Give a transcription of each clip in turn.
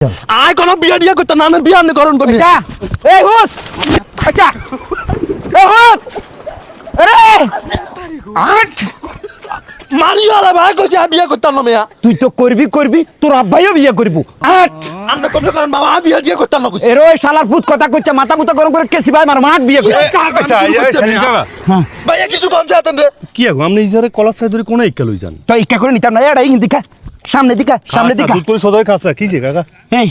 আয় কোনো বিয়া দিয়া করতে না আমার বিয়া আপনি করুন করি এই হুস আচ্ছা এই হুস আরে আট মারিওয়ালা ভাই কইছে বিয়া করতাম না মিয়া তুই তো করবি তোর আব্বাইও বিয়ে করব আট আপনি কোন কারণ বাবা বিয়া দিয়া করতাম না কইছে এর ওই শালার পুত কথা কইছে মাথা মুতা গরম করে কেসি ভাই মার মাঠ বিয়ে করে আচ্ছা ভাইয়া কিছু কনছে আতেন রে কি আগো আপনি ইজারে কলা সাই ধরে কোন ইক্কা লই যান তো ইকা করে নিতাম না এড়াই দিকা সামনে দিকা দুধ করে সদাই খাসা কিছে কাকা এই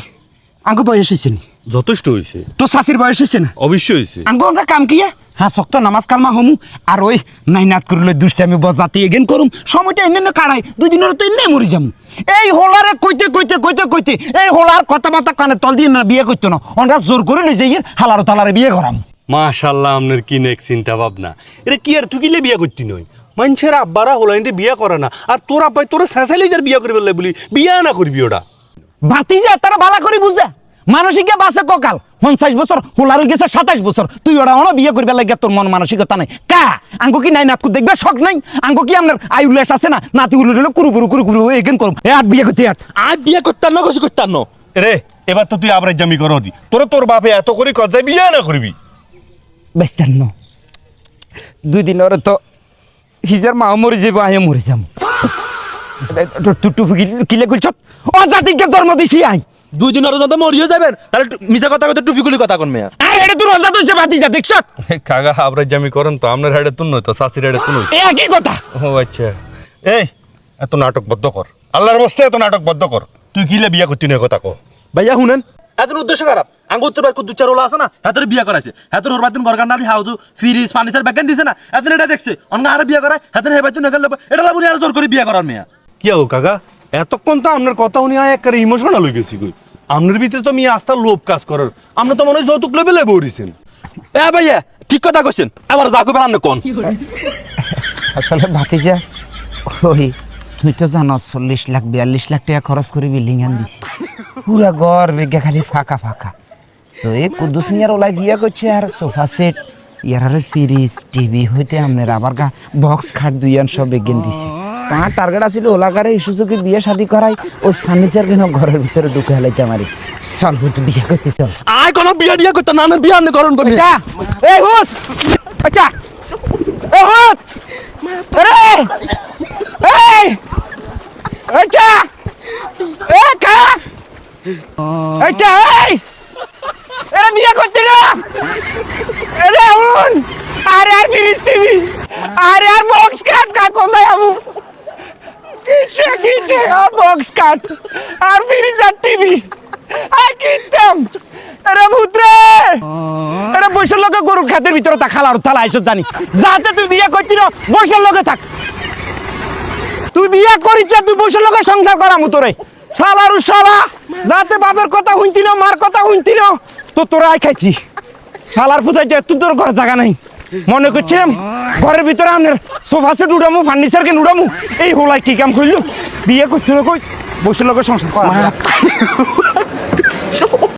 আঙ্গো বয়স হইছে নি যথেষ্ট হইছে তো শাশির বয়স হইছে না অবশ্যই হইছে আঙ্গো আমরা কাম কিয়া হ্যাঁ শক্ত নামাজ কালমা হমু আর ওই নাইনাত করলে দুষ্টামি বজাতে এগেন করুম সময়টা এনে কাড়াই দুই দিনের তো এনে মরি যাম এই হোলারে কইতে এই হোলার কথাবার্তা কানে তল দিয়ে না বিয়ে করতো না আমরা জোর করে লই যাই হালার তালারে বিয়ে করাম মাশাআল্লাহ আপনার কি নেক চিন্তা ভাবনা এটা কি আর তুই কিলে বিয়া করতি নই মানুষের আব্বারা হোলাইন্ডে বিয়া করে না আর তোর আব্বাই তোর শেষাইলে যার বিয়া করবে বলি বিয়া না করবি ওটা ভাতিজা তারা বালা করে বুঝা মানসিকে বাসে ককাল 50 বছর হোলার গেছে 27 বছর তুই ওরা হলো বিয়ে করবে লাগে তোর মন মানসিকতা নাই কা আঙ্গো কি নাই নাতকু দেখবে শখ নাই আঙ্গো কি আপনার আইউলেস আছে না নাতি উলুলে কুরুকুরু এগেন করব এ আর বিয়ে করতে আয় বিয়া করতাম না কইছে করতাম না রে এবার তো তুই আবরাজ জামি করো দি তোর বাপে এত করে কজাই বিয়া না করবি বেস্তান ন দুই দিন ওরে তো হিজার মা মরে যাব আয় মরে যাম টুটু কিলে কইছ ও জাতিকে জন্ম দিছি আই দুই দিন আর যত মরিও যাবেন তাহলে মিছা কথা কইতে টুপিগুলি কথা কোন মিয়া আর এটা তো রোজা তুইছে ভাতিজা দেখছ কাকা আবরাজ জামি করেন তো আপনার হেডে তুন নয় তো শাশির হেডে তুন এ কি কথা ও আচ্ছা এই এত নাটক বদ্ধ কর আল্লাহর বস্তে এত নাটক বদ্ধ কর তুই কিলে বিয়া করতি না কথা কো ভাইয়া শুনেন এত উদ্দেশ্য খারাপ আঙ্গ উত্তর বার দু চার ওলা আছে না হাতের বিয়া করাইছে হাতের ওর বাতুন গরগান নালি হাউজু ফ্রিজ ফার্নিচার ব্যাগেন দিছে না এত এটা দেখছে অন্য আর বিয়া করায় হাতের হে বাতুন গেল এটা লাবুনি আর জোর করে বিয়া করার মেয়া কি হো কাকা এতক্ষণ তো আপনার কথা উনি একেবারে ইমোশনাল হয়ে গেছি কই আপনার ভিতরে তো মিয়া আস্থা লোভ কাজ করার আপনি তো মনে হয় যৌতুক লেভেলে বড়িছেন এ ভাইয়া ঠিক কথা কইছেন আবার যা কইবেন আপনি কোন আসলে ভাতিজা ওই তুই তো জানো 40 লাখ 42 লাখ টাকা খরচ করে বিল্ডিং আন দিছি পুরা ঘর বেগা খালি ফাঁকা তো এই কুদ্দুস মিয়ার ওলাই বিয়া করছে আর সোফা সেট ইয়ার ফ্রিজ টিভি হইতে আমনের আবার বক্স খাট দুইয়ান সব বেগেন দিছি আমার টার্গেট আছিল ওলাকারে সুযোগে বিয়ে শাদি করাই ওই ফার্নিচার কেন ঘরের ভিতরে ঢুকে হালাইতে আমারে চল তুই বিয়ে করতে চল আয় কোনো বিয়া দিয়া করতাম না আমার বিয়া আপনি করুন করি আচ্ছা এই হুস আচ্ছা এই হুস আরে এই আচ্ছা এ কা আচ্ছা এই এরা বিয়ে করতে না আরে হুন আরে আর ফ্রিজ টিভি আরে আর বক্স কাট কা কোন আমু কিছে আর বক্স কাট আর ফ্রিজ আর টিভি আই কিতাম আরে ভূতরে আরে বৈশাল লোকে গরু খাতের ভিতরে তা খালার থালা আইছ জানি যাতে তুই বিয়ে করতি না বৈশাল লোকে থাক তুই বিয়ে করিস তুই বৈশাল লোকে সংসার করামু তোরে শালারু শালা যাতে বাপের কথা শুনতি না মার কথা শুনতি না তো তোরা আই খাইছি শালার পুতাই যে তুই তোর ঘর জায়গা নাই মনে করছিলাম ঘরের ভিতরে আমাদের সোফা সেট উড়ামু ফার্নিচার কেন উড়ামু এই হোলাই কি কাম করলু বিয়ে করছিল কই বৈশাল লোকে সংসার করা